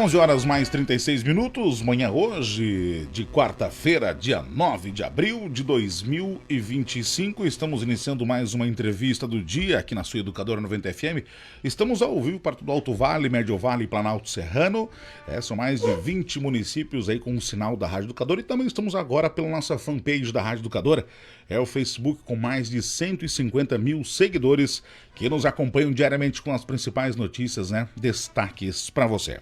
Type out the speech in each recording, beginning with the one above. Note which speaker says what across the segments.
Speaker 1: 11 horas mais 36 minutos, manhã hoje, de quarta-feira, dia 9 de abril de 2025. Estamos iniciando mais uma entrevista do dia aqui na sua Educadora 90 FM. Estamos ao vivo para todo o Alto Vale, Médio Vale e Planalto Serrano. São mais de 20 municípios aí com o sinal da Rádio Educadora. E também estamos agora pela nossa fanpage da Rádio Educadora. É o Facebook com mais de 150 mil seguidores que nos acompanham diariamente com as principais notícias, destaques para você.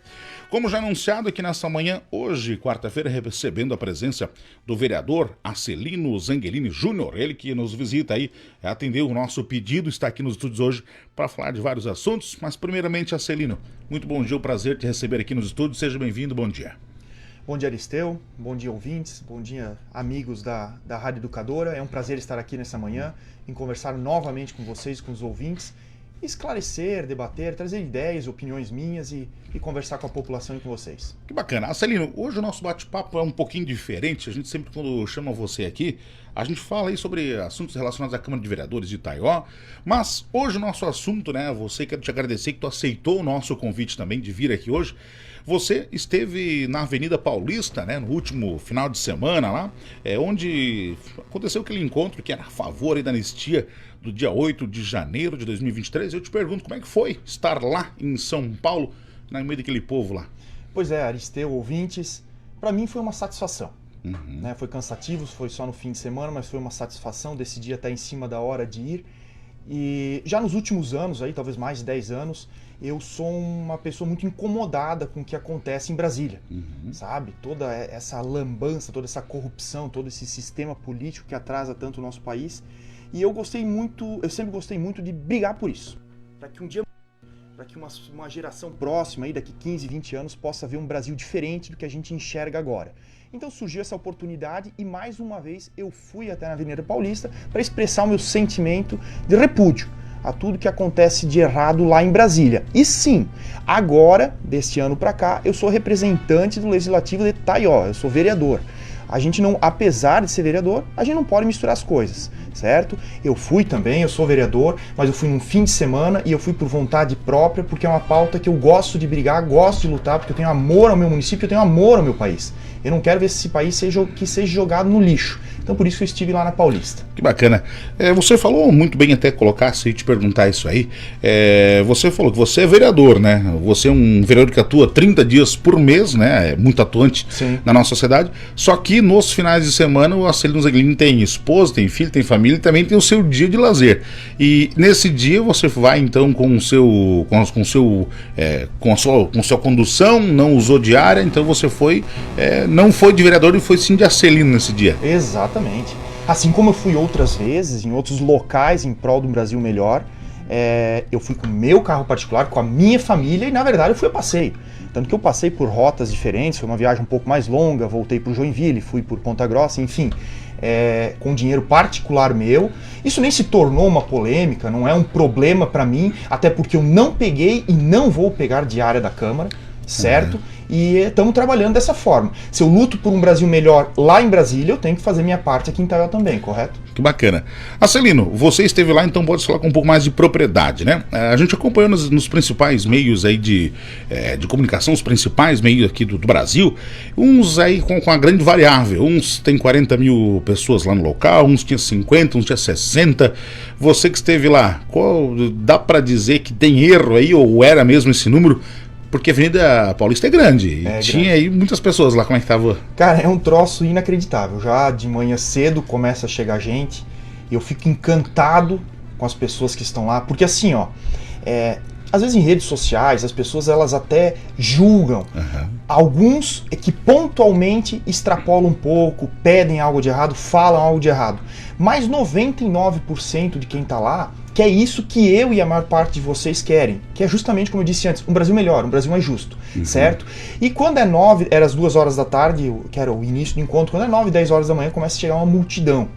Speaker 1: Como já anunciado aqui nessa manhã, hoje, quarta-feira, recebendo a presença do vereador Acelino Zangelini Júnior, ele que nos visita aí, atendeu o nosso pedido, está aqui nos estúdios hoje para falar de vários assuntos, mas primeiramente, Acelino, muito bom dia, o prazer te receber aqui nos estúdios, seja bem-vindo, bom dia.
Speaker 2: Bom dia, Aristeu, bom dia, ouvintes, bom dia, amigos da Rádio Educadora. É um prazer estar aqui nessa manhã, em conversar novamente com vocês, com os ouvintes, esclarecer, debater, trazer ideias, opiniões minhas e conversar com a população e com vocês.
Speaker 1: Que bacana. Acelino, hoje o nosso bate-papo é um pouquinho diferente. A gente sempre, quando chama você aqui, a gente fala aí sobre assuntos relacionados à Câmara de Vereadores de Itaió, mas hoje o nosso assunto, você, quero te agradecer que tu aceitou o nosso convite também de vir aqui hoje. Você esteve na Avenida Paulista, no último final de semana lá, onde aconteceu aquele encontro que era a favor aí da anistia do dia 8 de janeiro de 2023. Eu te pergunto, como é que foi estar lá em São Paulo, no meio daquele povo lá?
Speaker 2: Pois é, Aristeu, ouvintes, para mim foi uma satisfação. Foi cansativo, foi só no fim de semana, mas foi uma satisfação, decidi até em cima da hora de ir. E já nos últimos anos, aí, talvez mais de 10 anos, eu sou uma pessoa muito incomodada com o que acontece em Brasília, sabe? Toda essa lambança, toda essa corrupção, todo esse sistema político que atrasa tanto o nosso país. E eu sempre gostei muito de brigar por isso. Para que um dia, para que uma geração próxima, aí, daqui 15, 20 anos, possa ver um Brasil diferente do que a gente enxerga agora. Então surgiu essa oportunidade e mais uma vez eu fui até na Avenida Paulista para expressar o meu sentimento de repúdio a tudo que acontece de errado lá em Brasília. E sim, agora, deste ano para cá, eu sou representante do Legislativo de Itaió, eu sou vereador. A gente não, apesar de ser vereador, a gente não pode misturar as coisas, certo? Eu sou vereador, mas eu fui num fim de semana e eu fui por vontade própria, porque é uma pauta que eu gosto de brigar, gosto de lutar, porque eu tenho amor ao meu município, eu tenho amor ao meu país. Eu não quero ver esse país seja jogado no lixo. Então por isso que eu estive lá na Paulista.
Speaker 1: Que bacana. Você falou muito bem até colocar, se eu te perguntar isso aí, você falou que você é vereador, Você é um vereador que atua 30 dias por mês, É muito atuante na nossa sociedade. Só que nos finais de semana o Acelino Zangelini tem esposa, tem filho, tem família e também tem o seu dia de lazer. E nesse dia você vai então com sua condução, não usou diária, então você foi, não foi de vereador e foi sim de Acelino nesse dia.
Speaker 2: Exatamente. Assim como eu fui outras vezes, em outros locais em prol de um Brasil melhor, eu fui com o meu carro particular, com a minha família e na verdade eu fui a passeio. Tanto que eu passei por rotas diferentes, foi uma viagem um pouco mais longa, voltei por Joinville, fui por Ponta Grossa, enfim, com dinheiro particular meu. Isso nem se tornou uma polêmica, não é um problema para mim, até porque eu não peguei e não vou pegar diária da Câmara, certo? E estamos trabalhando dessa forma. Se eu luto por um Brasil melhor lá em Brasília, eu tenho que fazer minha parte aqui em Itaió também, correto?
Speaker 1: Que bacana. Acelino, você esteve lá, então pode falar com um pouco mais de propriedade, A gente acompanhou nos principais meios aí de comunicação, os principais meios aqui do Brasil, uns aí com a grande variável, uns tem 40 mil pessoas lá no local, uns tinha 50, uns tinha 60. Você que esteve lá, dá para dizer que tem erro aí, ou era mesmo esse número? Porque a Avenida Paulista é grande e tinha aí muitas pessoas lá, como é que tava?
Speaker 2: Cara, é um troço inacreditável. Já de manhã cedo começa a chegar gente e eu fico encantado com as pessoas que estão lá. Porque assim, às vezes em redes sociais as pessoas elas até julgam. Alguns que pontualmente extrapolam um pouco, pedem algo de errado, falam algo de errado. Mas 99% de quem está lá quer isso que eu e a maior parte de vocês querem, que é justamente, como eu disse antes, um Brasil melhor, um Brasil mais justo, certo? E quando é 9, era as 2 horas da tarde, que era o início do encontro, quando é 9, 10 horas da manhã, começa a chegar uma multidão.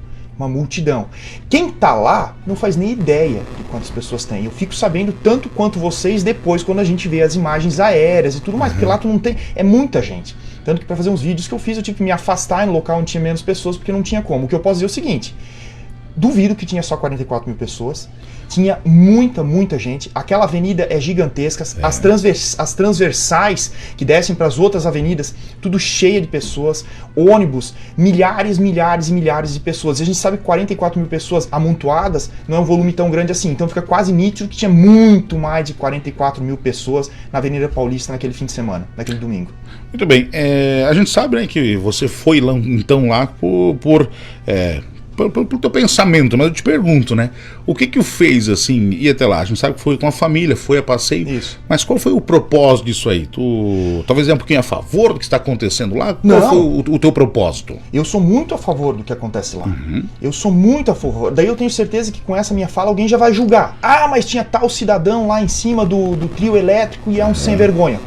Speaker 2: Quem tá lá não faz nem ideia de quantas pessoas tem. Eu fico sabendo tanto quanto vocês depois, quando a gente vê as imagens aéreas e tudo mais, porque lá tu não tem, é muita gente. Tanto que para fazer uns vídeos que eu fiz, eu tive que me afastar em um local onde tinha menos pessoas, porque não tinha como. O que eu posso dizer é o seguinte: duvido que tinha só 44 mil pessoas. tinha muita gente. Aquela avenida é gigantesca, as transversais que descem para as outras avenidas, tudo cheia de pessoas, ônibus, milhares e milhares de pessoas. E a gente sabe que 44 mil pessoas amontoadas não é um volume tão grande assim, então fica quase nítido que tinha muito mais de 44 mil pessoas na Avenida Paulista naquele fim de semana, naquele domingo.
Speaker 1: Muito bem, a gente sabe, né, que você foi lá, então lá por teu pensamento, mas eu te pergunto, né, o que o fez assim ir até lá? A gente sabe que foi com a família, foi a passeio.
Speaker 2: Isso.
Speaker 1: Mas qual foi o propósito disso aí? Tu talvez é um pouquinho a favor do que está acontecendo lá? Qual
Speaker 2: Não.
Speaker 1: foi o teu propósito?
Speaker 2: Eu sou muito a favor do que acontece lá.
Speaker 1: Uhum.
Speaker 2: Eu sou muito a favor. Daí eu tenho certeza que com essa minha fala alguém já vai julgar. Ah, mas tinha tal cidadão lá em cima do trio elétrico e é um sem vergonha.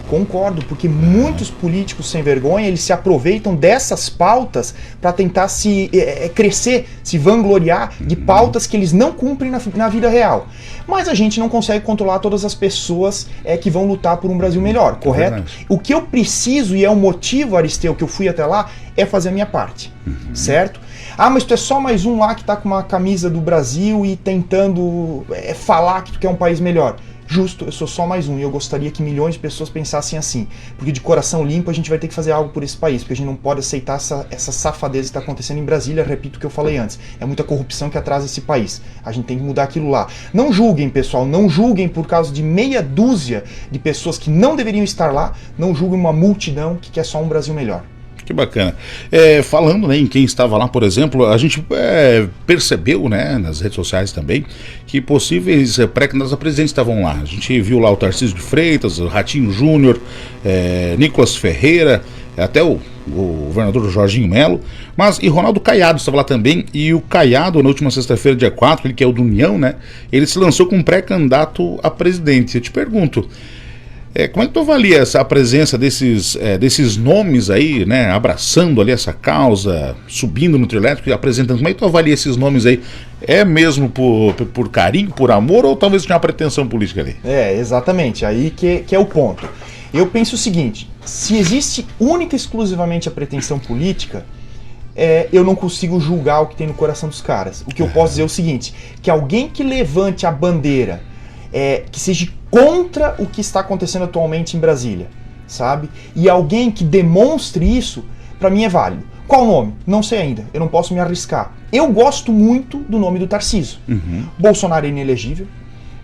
Speaker 2: Concordo, porque muitos políticos sem vergonha, eles se aproveitam dessas pautas para tentar se crescer, se vangloriar de pautas que eles não cumprem na vida real. Mas a gente não consegue controlar todas as pessoas que vão lutar por um Brasil melhor, correto? O que eu preciso, e é o motivo, Aristeu, que eu fui até lá, é fazer a minha parte, certo? Ah, mas tu é só mais um lá que tá com uma camisa do Brasil e tentando falar que tu quer um país melhor. Justo, eu sou só mais um e eu gostaria que milhões de pessoas pensassem assim, porque de coração limpo a gente vai ter que fazer algo por esse país, porque a gente não pode aceitar essa safadeza que está acontecendo em Brasília. Repito o que eu falei antes, é muita corrupção que atrasa esse país, a gente tem que mudar aquilo lá. Não julguem, pessoal, não julguem por causa de meia dúzia de pessoas que não deveriam estar lá, não julguem uma multidão que quer só um Brasil melhor.
Speaker 1: Que bacana. Falando, né, em quem estava lá, por exemplo, a gente percebeu, né, nas redes sociais também, que possíveis pré-candidatos a presidente estavam lá. A gente viu lá o Tarcísio de Freitas, o Ratinho Júnior, Nicolas Ferreira, até o governador Jorginho Melo, e Ronaldo Caiado estava lá também. E o Caiado, na última sexta-feira, dia 4, ele que é o do União, né, ele se lançou como pré-candidato a presidente. Eu te pergunto, como é que tu avalia a presença desses nomes aí, né, abraçando ali essa causa, subindo no trio elétrico e apresentando? Como é que tu avalia esses nomes aí? É mesmo por carinho, por amor, ou talvez tinha uma pretensão política ali?
Speaker 2: Exatamente, aí que é o ponto. Eu penso o seguinte, se existe única e exclusivamente a pretensão política, eu não consigo julgar o que tem no coração dos caras. O que eu posso dizer é o seguinte, que alguém que levante a bandeira, que seja contra o que está acontecendo atualmente em Brasília, sabe? E alguém que demonstre isso, para mim é válido. Qual o nome? Não sei ainda, eu não posso me arriscar. Eu gosto muito do nome do Tarcísio. Bolsonaro é inelegível,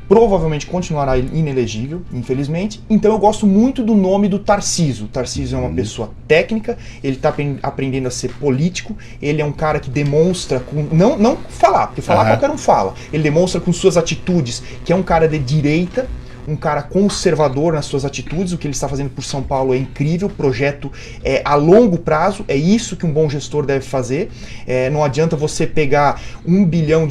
Speaker 2: provavelmente continuará inelegível, infelizmente. Então eu gosto muito do nome do Tarcísio. O Tarcísio é uma pessoa técnica, ele está aprendendo a ser político, ele é um cara que demonstra, não falar, porque falar qualquer um fala, ele demonstra com suas atitudes que é um cara de direita, um cara conservador nas suas atitudes. O que ele está fazendo por São Paulo é incrível, projeto a longo prazo, é isso que um bom gestor deve fazer. Não adianta você pegar R$1 bilhão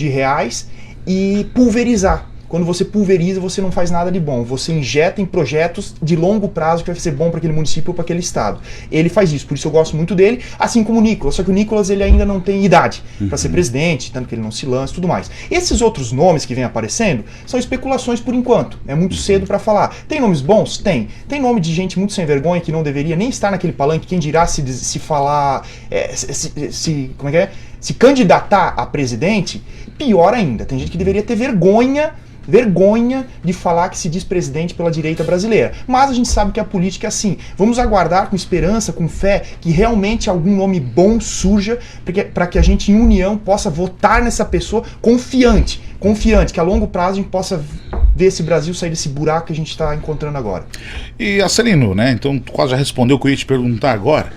Speaker 2: e pulverizar. Quando você pulveriza, você não faz nada de bom. Você injeta em projetos de longo prazo que vai ser bom para aquele município ou para aquele estado. Ele faz isso, por isso eu gosto muito dele, assim como o Nicolas. Só que o Nicolas, ele ainda não tem idade para ser presidente, tanto que ele não se lança e tudo mais. Esses outros nomes que vêm aparecendo são especulações por enquanto. É muito cedo para falar. Tem nomes bons? Tem. Tem nome de gente muito sem vergonha que não deveria nem estar naquele palanque. Quem dirá se falar... como é que é? Se candidatar a presidente, pior ainda. Tem gente que deveria ter vergonha de falar que se diz presidente pela direita brasileira. Mas a gente sabe que a política é assim. Vamos aguardar com esperança, com fé, que realmente algum nome bom surja para que a gente, em união, possa votar nessa pessoa confiante, que a longo prazo a gente possa ver esse Brasil sair desse buraco que a gente está encontrando agora.
Speaker 1: E, Acelino, né, então tu quase já respondeu o que eu ia te perguntar agora.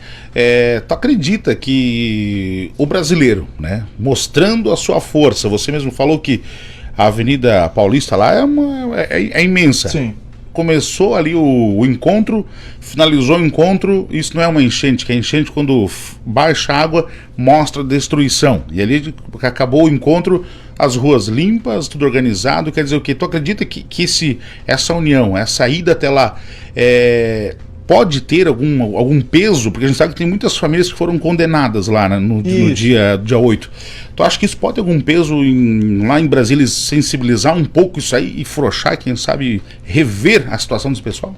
Speaker 1: Tu acredita que o brasileiro, né, mostrando a sua força, você mesmo falou que a Avenida Paulista lá é imensa.
Speaker 2: Sim.
Speaker 1: Começou ali o encontro, finalizou o encontro. Isso não é uma enchente, que a enchente, quando baixa a água, mostra destruição. E ali acabou o encontro, as ruas limpas, tudo organizado. Quer dizer o quê? Tu acredita que essa união, essa ida até lá, pode ter algum peso? Porque a gente sabe que tem muitas famílias que foram condenadas lá, né, no dia 8. Tu acha que isso pode ter algum peso lá em Brasília, sensibilizar um pouco isso aí e frouxar, quem sabe, rever a situação desse pessoal?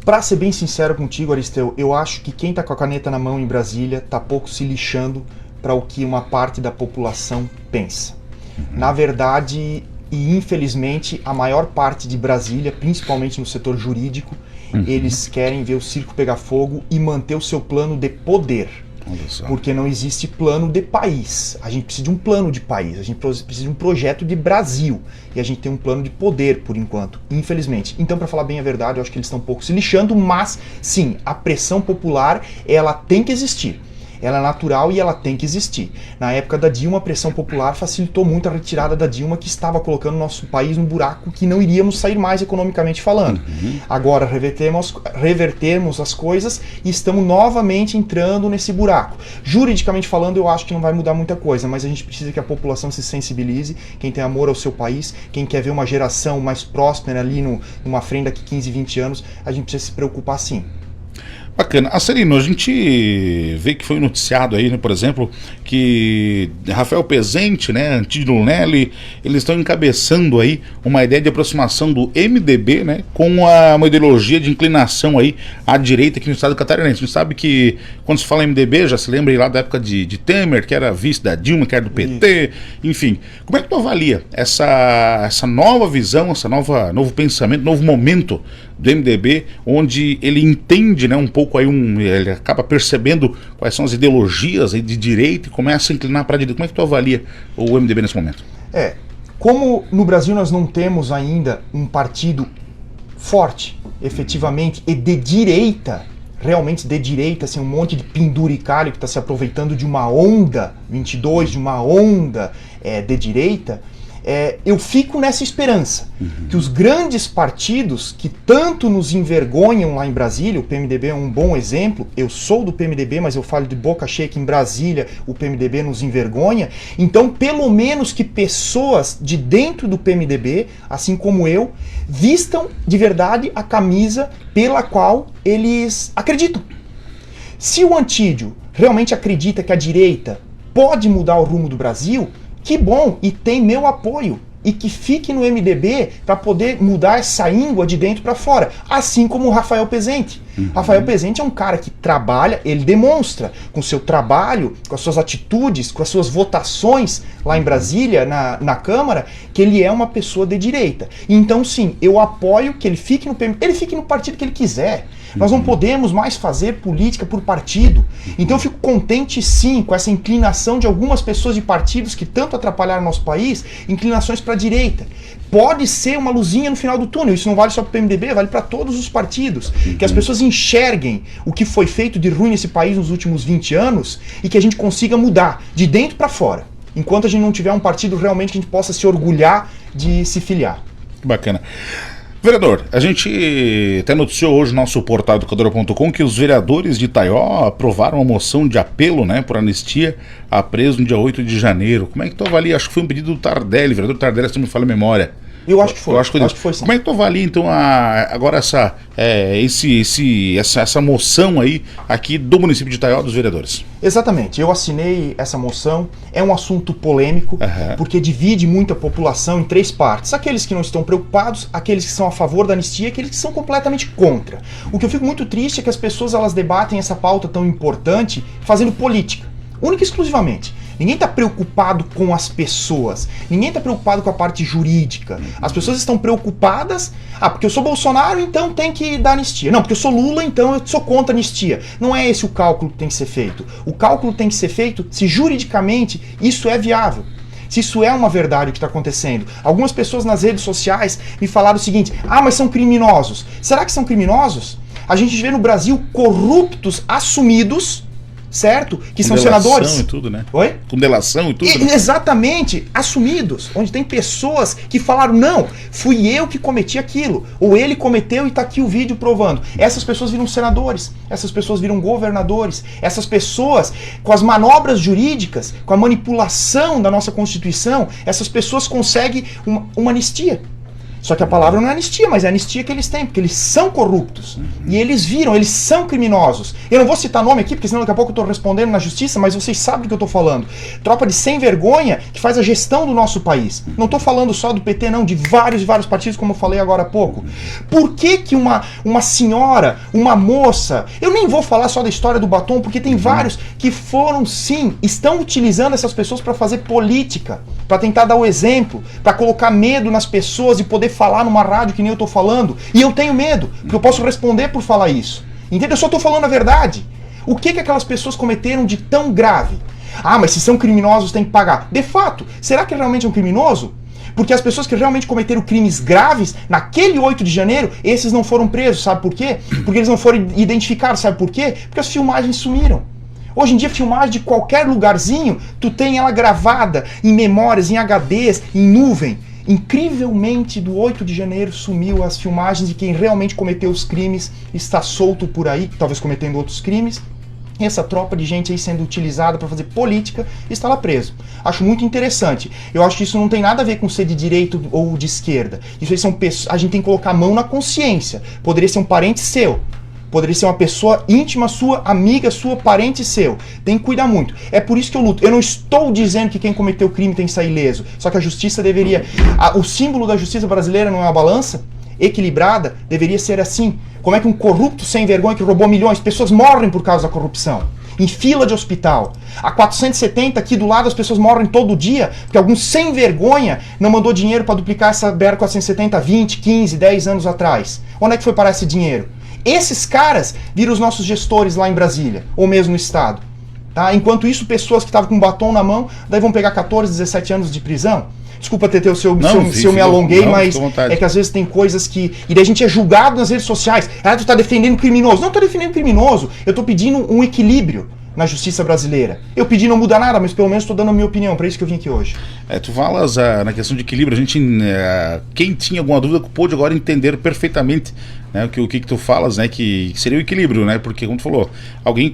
Speaker 2: Pra ser bem sincero contigo, Aristeu, eu acho que quem tá com a caneta na mão em Brasília tá pouco se lixando para o que uma parte da população pensa. Na verdade, e infelizmente, a maior parte de Brasília, principalmente no setor jurídico, eles querem ver o circo pegar fogo e manter o seu plano de poder. Porque não existe plano de país. A gente precisa de um plano de país, a gente precisa de um projeto de Brasil. E a gente tem um plano de poder, por enquanto, infelizmente. Então, para falar bem a verdade, eu acho que eles estão um pouco se lixando, mas sim, a pressão popular, ela tem que existir. Ela é natural e ela tem que existir. Na época da Dilma, a pressão popular facilitou muito a retirada da Dilma, que estava colocando nosso país num buraco que não iríamos sair mais economicamente falando. Agora revertemos as coisas e estamos novamente entrando nesse buraco. Juridicamente falando, eu acho que não vai mudar muita coisa, mas a gente precisa que a população se sensibilize, quem tem amor ao seu país, quem quer ver uma geração mais próspera ali numa frente daqui 15, 20 anos, a gente precisa se preocupar sim.
Speaker 1: Bacana. Acelino, a gente vê que foi noticiado aí, né, por exemplo, que Rafael Pezente, né, Antídio Lunelli, eles estão encabeçando aí uma ideia de aproximação do MDB, né, com uma ideologia de inclinação aí à direita aqui no estado catarinense. A gente sabe que quando se fala MDB, já se lembra aí lá da época de Temer, que era vice da Dilma, que era do PT, enfim. Como é que tu avalia essa nova visão, novo pensamento, novo momento do MDB, onde ele entende, né, um pouco aí, ele acaba percebendo quais são as ideologias aí de direita e começa a inclinar para a direita. Como é que tu avalia o MDB nesse momento?
Speaker 2: Como no Brasil nós não temos ainda um partido forte, efetivamente, e de direita, realmente de direita, assim, um monte de penduricalho que está se aproveitando de uma onda 22, de uma onda de direita, eu fico nessa esperança que os grandes partidos que tanto nos envergonham lá em Brasília, o PMDB é um bom exemplo, eu sou do PMDB, mas eu falo de boca cheia que em Brasília o PMDB nos envergonha, então pelo menos que pessoas de dentro do PMDB, assim como eu, vistam de verdade a camisa pela qual eles acreditam. Se o Antídio realmente acredita que a direita pode mudar o rumo do Brasil, que bom, e tem meu apoio, e que fique no MDB para poder mudar essa íngua de dentro para fora, assim como o Rafael Pezente. Rafael Pezente é um cara que trabalha, ele demonstra com seu trabalho, com as suas atitudes, com as suas votações lá em Brasília, na Câmara, que ele é uma pessoa de direita. Então sim, eu apoio que ele fique no PMDB, ele fique no partido que ele quiser. Nós não podemos mais fazer política por partido. Então eu fico contente sim com essa inclinação de algumas pessoas de partidos que tanto atrapalharam nosso país, inclinações para a direita. Pode ser uma luzinha no final do túnel, isso não vale só para o PMDB, vale para todos os partidos. Que as pessoas enxerguem o que foi feito de ruim nesse país nos últimos 20 anos e que a gente consiga mudar de dentro para fora. Enquanto a gente não tiver um partido realmente que a gente possa se orgulhar de se filiar.
Speaker 1: Bacana. Vereador, a gente até noticiou hoje no nosso portal educadora.com que os vereadores de Itaió aprovaram uma moção de apelo, né, por anistia a preso no dia 8 de janeiro. Como é que tu avalia? Acho que foi um pedido do Tardelli, vereador Tardelli, se não me falha a memória.
Speaker 2: Eu acho que foi.
Speaker 1: Acho que foi sim. Como é que tu avalia, então, agora essa moção aí aqui do município de Itaió, dos vereadores?
Speaker 2: Exatamente. Eu assinei essa moção. É um assunto polêmico, porque divide muito a população em três partes. Aqueles que não estão preocupados, aqueles que são a favor da anistia e aqueles que são completamente contra. O que eu fico muito triste é que as pessoas elas debatem essa pauta tão importante fazendo política, única e exclusivamente. Ninguém está preocupado com as pessoas, ninguém está preocupado com a parte jurídica. As pessoas estão preocupadas, porque eu sou Bolsonaro, então tem que dar anistia. Não, porque eu sou Lula, então eu sou contra a anistia. Não é esse o cálculo que tem que ser feito. O cálculo tem que ser feito se juridicamente isso é viável. Se isso é uma verdade o que está acontecendo. Algumas pessoas nas redes sociais me falaram o seguinte: mas são criminosos. Será que são criminosos? A gente vê no Brasil corruptos assumidos, certo? Que são senadores.
Speaker 1: Com delação e tudo, né?
Speaker 2: Oi?
Speaker 1: Com delação e tudo.
Speaker 2: Exatamente, assumidos. Onde tem pessoas que falaram: não, fui eu que cometi aquilo. Ou ele cometeu e está aqui o vídeo provando. Essas pessoas viram senadores. Essas pessoas viram governadores. Essas pessoas, com as manobras jurídicas, com a manipulação da nossa Constituição, essas pessoas conseguem uma anistia. Só que a palavra não é anistia, mas é a anistia que eles têm, porque eles são corruptos. E eles viram, eles são criminosos. Eu não vou citar nome aqui, porque senão daqui a pouco eu estou respondendo na justiça, mas vocês sabem do que eu estou falando. Tropa de sem vergonha que faz a gestão do nosso país. Não estou falando só do PT, não, de vários e vários partidos, como eu falei agora há pouco. Por que que uma senhora, uma moça, eu nem vou falar só da história do batom, porque tem vários que foram, sim, estão utilizando essas pessoas para fazer política, para tentar dar o exemplo, para colocar medo nas pessoas e poder falar numa rádio que nem eu tô falando. E eu tenho medo, porque eu posso responder por falar isso. Entendeu? Eu só tô falando a verdade. O que aquelas pessoas cometeram de tão grave? Ah, mas se são criminosos tem que pagar. De fato, será que realmente é um criminoso? Porque as pessoas que realmente cometeram crimes graves, naquele 8 de janeiro, esses não foram presos, sabe por quê? Porque eles não foram identificados, sabe por quê? Porque as filmagens sumiram. Hoje em dia, filmagem de qualquer lugarzinho, tu tem ela gravada em memórias, em HDs, em nuvem. Incrivelmente, do 8 de janeiro sumiu as filmagens de quem realmente cometeu os crimes, está solto por aí, talvez cometendo outros crimes. Essa tropa de gente aí sendo utilizada para fazer política está lá preso. Acho muito interessante. Eu acho que isso não tem nada a ver com ser de direita ou de esquerda. Isso aí são pessoas, a gente tem que colocar a mão na consciência. Poderia ser um parente seu. Poderia ser uma pessoa íntima sua, amiga sua, parente seu. Tem que cuidar muito. É por isso que eu luto. Eu não estou dizendo que quem cometeu crime tem que sair ileso. Só que a justiça deveria... O símbolo da justiça brasileira não é uma balança equilibrada? Deveria ser assim. Como é que um corrupto sem vergonha que roubou milhões, pessoas morrem por causa da corrupção? Em fila de hospital. A 470 aqui do lado as pessoas morrem todo dia porque algum sem vergonha não mandou dinheiro para duplicar essa BR-470 20, 15, 10 anos atrás. Onde é que foi parar esse dinheiro? Esses caras viram os nossos gestores lá em Brasília, ou mesmo no estado. Tá? Enquanto isso, pessoas que estavam com batom na mão, daí vão pegar 14, 17 anos de prisão. Desculpa, TT, se eu me alonguei, mas é que às vezes tem coisas que... E daí a gente é julgado nas redes sociais. Ah, tu tá defendendo criminoso. Não tô defendendo criminoso, eu tô pedindo um equilíbrio na justiça brasileira. Eu pedi não muda nada, mas pelo menos estou dando a minha opinião, para isso que eu vim aqui hoje.
Speaker 1: Tu falas na questão de equilíbrio, a gente, quem tinha alguma dúvida pôde agora entender perfeitamente, né, o que tu falas, né, que seria o equilíbrio, né, porque como tu falou, alguém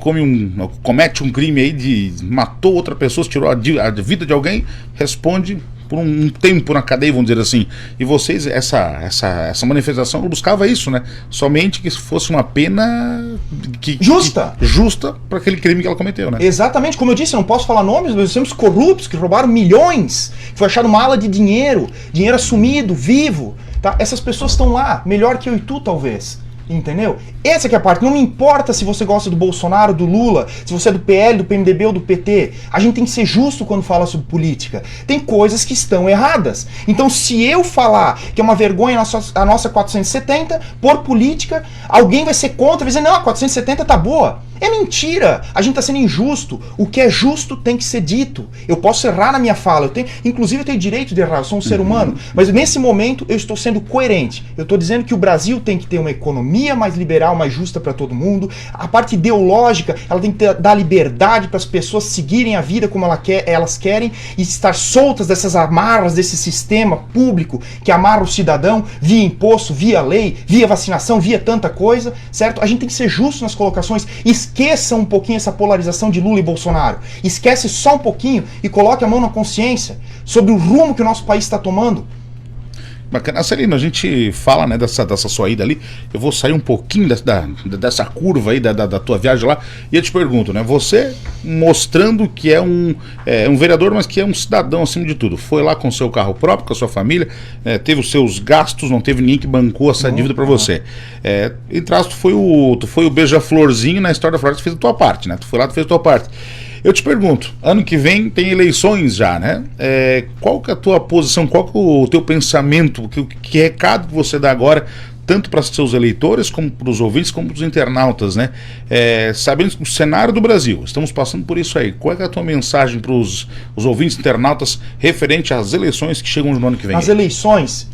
Speaker 1: comete um crime aí matou outra pessoa, tirou a vida de alguém, responde por um tempo na cadeia, vamos dizer assim. E vocês, essa manifestação buscava isso, né? Somente que fosse uma pena justa para aquele crime que ela cometeu, né?
Speaker 2: Exatamente, como eu disse, eu não posso falar nomes, mas nós temos corruptos que roubaram milhões, que foi achado uma ala de dinheiro assumido, vivo, tá? Essas pessoas estão lá, melhor que eu e tu, talvez. Entendeu? Essa que é a parte. Não me importa se você gosta do Bolsonaro, do Lula, se você é do PL, do PMDB ou do PT. A gente tem que ser justo quando fala sobre política. Tem coisas que estão erradas. Então, se eu falar que é uma vergonha a nossa 470, por política, alguém vai ser contra, vai dizer, não, a 470 tá boa. É mentira. A gente tá sendo injusto. O que é justo tem que ser dito. Eu posso errar na minha fala. Inclusive, eu tenho direito de errar. Eu sou um ser humano. Mas nesse momento, eu estou sendo coerente. Eu estou dizendo que o Brasil tem que ter uma economia mais liberal, mais justa para todo mundo. A parte ideológica, ela tem que dar liberdade para as pessoas seguirem a vida como elas querem e estar soltas dessas amarras desse sistema público que amarra o cidadão via imposto, via lei, via vacinação, via tanta coisa, certo? A gente tem que ser justo nas colocações. Esqueça um pouquinho essa polarização de Lula e Bolsonaro. Esquece só um pouquinho e coloque a mão na consciência sobre o rumo que o nosso país está tomando.
Speaker 1: Bacana. Celina, a gente fala, né, dessa sua ida ali. Eu vou sair um pouquinho dessa curva aí da tua viagem lá. E eu te pergunto, né? Você mostrando que é um vereador, mas que é um cidadão acima de tudo. Foi lá com o seu carro próprio, com a sua família, teve os seus gastos, não teve ninguém que bancou essa dívida pra você. Entraste, tu foi o beija-florzinho na história da Floresta, tu fez a tua parte, né? Tu foi lá, tu fez a tua parte. Eu te pergunto, ano que vem tem eleições já, né? Qual que é a tua posição, qual que é o teu pensamento, que recado que você dá agora, tanto para os seus eleitores, como para os ouvintes, como para os internautas, né? Sabendo o cenário do Brasil, estamos passando por isso aí. Qual é a tua mensagem para os ouvintes internautas referente às eleições que chegam no ano que vem?
Speaker 2: As eleições,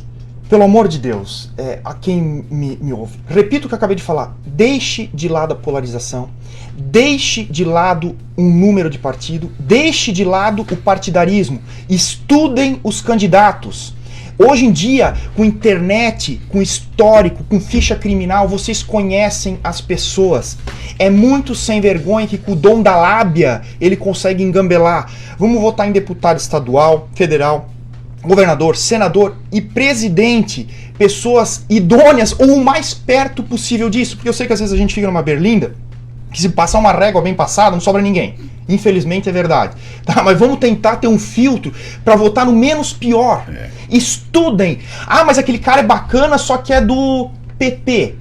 Speaker 2: pelo amor de Deus, a quem me ouve, repito o que eu acabei de falar, deixe de lado a polarização, deixe de lado um número de partido, deixe de lado o partidarismo, estudem os candidatos. Hoje em dia, com internet, com histórico, com ficha criminal, vocês conhecem as pessoas. É muito sem vergonha que com o dom da lábia ele consegue engambelar. Vamos votar em deputado estadual, federal, governador, senador e presidente pessoas idôneas ou o mais perto possível disso, porque eu sei que às vezes a gente fica numa berlinda que se passar uma régua bem passada não sobra ninguém. Infelizmente é verdade. Tá? Mas vamos tentar ter um filtro para votar no menos pior. Estudem. Ah, mas aquele cara é bacana, só que é do PP.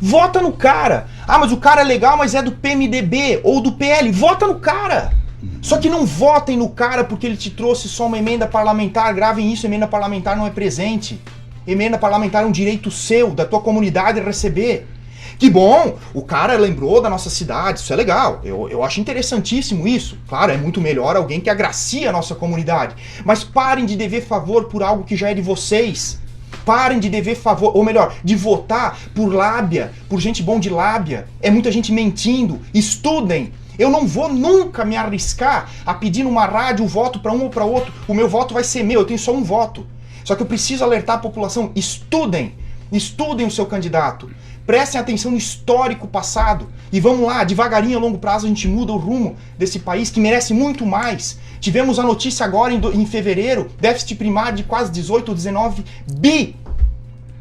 Speaker 2: Vota no cara. Ah, mas o cara é legal, mas é do PMDB ou do PL. Vota no cara. Só que não votem no cara porque ele te trouxe só uma emenda parlamentar. Gravem isso, emenda parlamentar não é presente. Emenda parlamentar é um direito seu, da tua comunidade receber. Que bom, o cara lembrou da nossa cidade, isso é legal, eu acho interessantíssimo isso. Claro, é muito melhor alguém que agracia a nossa comunidade. Mas parem de dever favor por algo que já é de vocês. Parem de dever favor, ou melhor, de votar por lábia, por gente bom de lábia. É muita gente mentindo. Estudem. Eu não vou nunca me arriscar a pedir numa rádio o voto para um ou para outro. O meu voto vai ser meu, eu tenho só um voto. Só que eu preciso alertar a população, estudem. Estudem o seu candidato. Prestem atenção no histórico passado. E vamos lá, devagarinho, a longo prazo, a gente muda o rumo desse país que merece muito mais. Tivemos a notícia agora em fevereiro, déficit primário de quase 18 ou 19 bi.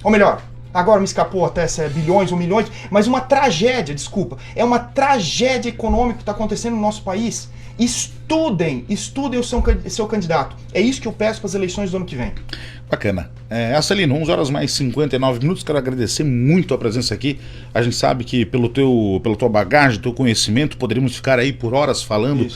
Speaker 2: Ou melhor, agora me escapou até se é bilhões ou milhões, mas uma tragédia, desculpa. É uma tragédia econômica que está acontecendo no nosso país. Estudem o seu candidato. É isso que eu peço para as eleições do ano que vem.
Speaker 1: Bacana. Celino, 11 horas mais 59 minutos, quero agradecer muito a presença aqui. A gente sabe que pela tua bagagem, teu conhecimento, poderíamos ficar aí por horas falando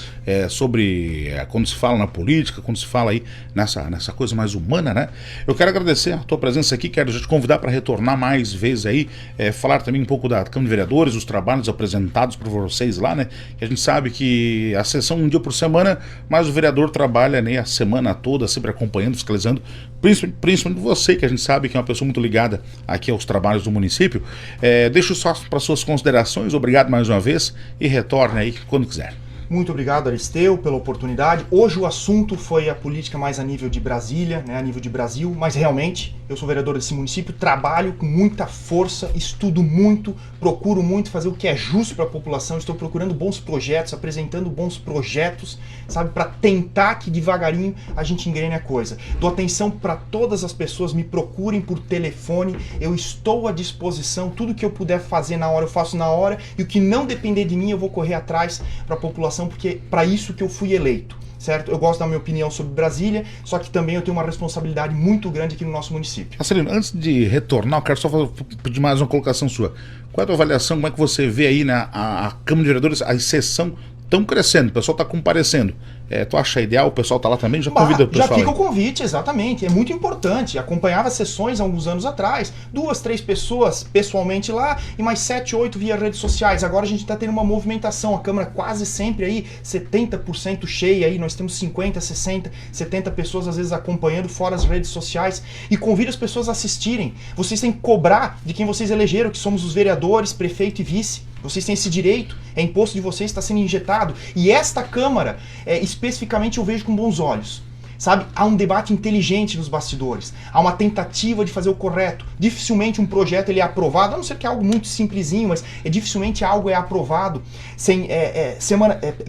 Speaker 1: sobre quando se fala na política, quando se fala aí nessa coisa mais humana, né? Eu quero agradecer a tua presença aqui, quero já te convidar para retornar mais vezes aí, falar também um pouco da Câmara de Vereadores, os trabalhos apresentados por vocês lá, né? Que a gente sabe que a sessão um dia por semana, mas o vereador trabalha, né, a semana toda, sempre acompanhando, fiscalizando, principalmente você, que a gente sabe que é uma pessoa muito ligada aqui aos trabalhos do município. Deixo só para suas considerações, obrigado mais uma vez e retorne aí quando quiser.
Speaker 2: Muito obrigado, Aristeu, pela oportunidade. Hoje o assunto foi a política mais a nível de Brasília, né, a nível de Brasil, mas realmente eu sou vereador desse município, trabalho com muita força, estudo muito, procuro muito fazer o que é justo para a população, estou procurando bons projetos, apresentando bons projetos, sabe, para tentar que devagarinho a gente engrene a coisa. Dou atenção para todas as pessoas, me procurem por telefone, eu estou à disposição, tudo que eu puder fazer na hora eu faço na hora, e o que não depender de mim eu vou correr atrás para a população, porque para isso que eu fui eleito, certo? Eu gosto da minha opinião sobre Brasília, só que também eu tenho uma responsabilidade muito grande aqui no nosso município.
Speaker 1: Marcelino, antes de retornar, eu quero só pedir mais uma colocação sua. Qual é a tua avaliação, como é que você vê aí a Câmara de Vereadores, a sessão estão crescendo, o pessoal está comparecendo. Tu acha ideal? O pessoal está lá também? Já convida o pessoal.
Speaker 2: Já fica
Speaker 1: aí.
Speaker 2: O convite, exatamente. É muito importante. Acompanhava sessões há alguns anos atrás. 2, 3 pessoas pessoalmente lá e mais 7, 8 via redes sociais. Agora a gente está tendo uma movimentação. A Câmara quase sempre aí 70% cheia. Aí nós temos 50, 60, 70 pessoas às vezes acompanhando fora as redes sociais. E convido as pessoas a assistirem. Vocês têm que cobrar de quem vocês elegeram, que somos os vereadores, prefeito e vice. Vocês têm esse direito, é imposto de vocês, está sendo injetado. E esta Câmara, especificamente, eu vejo com bons olhos. Sabe, há um debate inteligente nos bastidores, há uma tentativa de fazer o correto. Dificilmente um projeto ele é aprovado, a não ser que é algo muito simplesinho, mas dificilmente algo é aprovado sem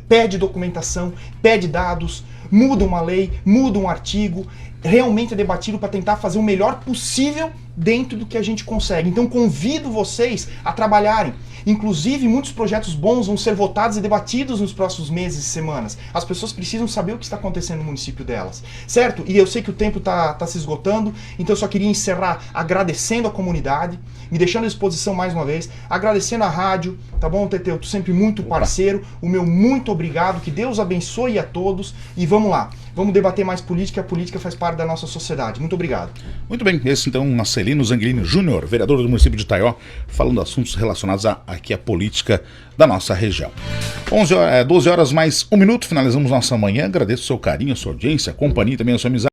Speaker 2: pede documentação, pede dados, muda uma lei, muda um artigo, realmente é debatido para tentar fazer o melhor possível dentro do que a gente consegue. Então convido vocês a trabalharem. Inclusive, muitos projetos bons vão ser votados e debatidos nos próximos meses e semanas. As pessoas precisam saber o que está acontecendo no município delas, certo? E eu sei que o tempo está se esgotando, então eu só queria encerrar agradecendo a comunidade, me deixando à disposição mais uma vez, agradecendo a rádio, tá bom, Teteu? Tu sempre muito parceiro, o meu muito obrigado, que Deus abençoe a todos e vamos lá. Vamos debater mais política, a política faz parte da nossa sociedade. Muito obrigado.
Speaker 1: Muito bem, esse então Marcelino Zanguilini Júnior, vereador do município de Itaió, falando assuntos relacionados aqui à política da nossa região. 12 horas mais 1 minuto, finalizamos nossa manhã. Agradeço o seu carinho, a sua audiência, a companhia e também a sua amizade.